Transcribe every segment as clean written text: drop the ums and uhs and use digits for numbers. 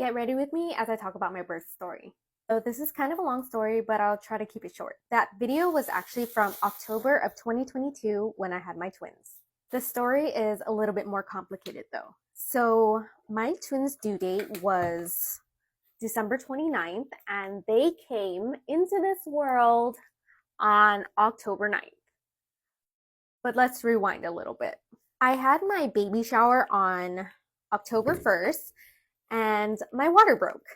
Get ready with me as I talk about my birth story. So this is kind of a long story, but I'll try to keep it short. That video was actually from October of 2022 when I had my twins. The story is a little bit more complicated though. So my twins' due date was December 29th, and they came into this world on October 9th. But let's rewind a little bit. I had my baby shower on October 1st, and my water broke.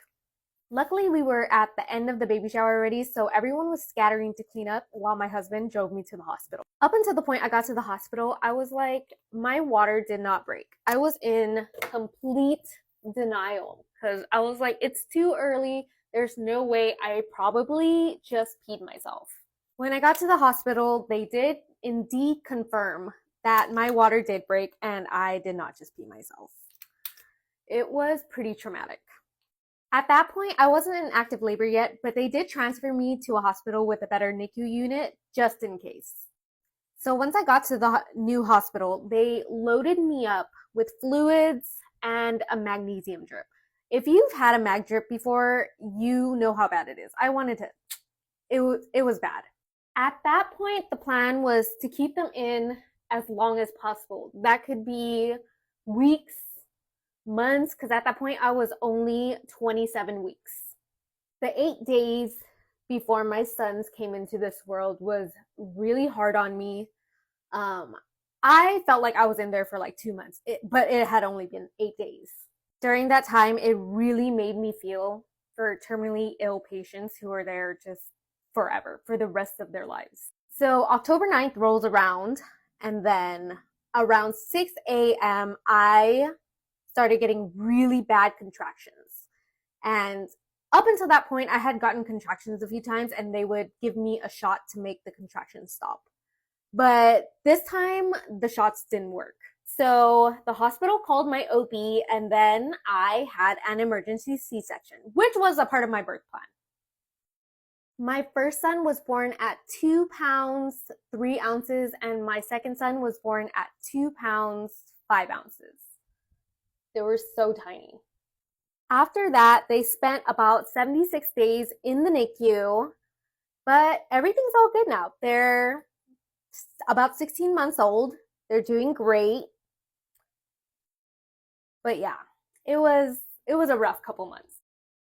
Luckily, we were at the end of the baby shower already, so everyone was scattering to clean up while my husband drove me to the hospital. Up until the point I got to the hospital, I was like, my water did not break. I was in complete denial because I was like, it's too early. There's no way. I probably just peed myself. When I got to the hospital, they did indeed confirm that my water did break and I did not just pee myself. It was pretty traumatic. At that point, I wasn't in active labor yet, but they did transfer me to a hospital with a better NICU unit just in case. So once I got to the new hospital, they loaded me up with fluids and a magnesium drip. If you've had a mag drip before, you know how bad it is. I wanted to, it was bad. At that point, the plan was to keep them in as long as possible. That could be weeks, months, because at that point I was only 27 weeks. The 8 days before my sons came into this world was really hard on me. I felt like I was in there for like 2 months, but it had only been 8 days. During that time, it really made me feel for terminally ill patients who are there just forever, for the rest of their lives. So October 9th rolls around, and then around 6 a.m. I started getting really bad contractions. And up until that point, I had gotten contractions a few times and they would give me a shot to make the contractions stop. But this time, the shots didn't work. So the hospital called my OB, and then I had an emergency C-section, which was a part of my birth plan. My first son was born at 2 pounds, 3 ounces, and my second son was born at 2 pounds, 5 ounces. They were so tiny. After that, they spent about 76 days in the NICU, but everything's all good now. They're about 16 months old. They're doing great. But yeah, it was a rough couple months.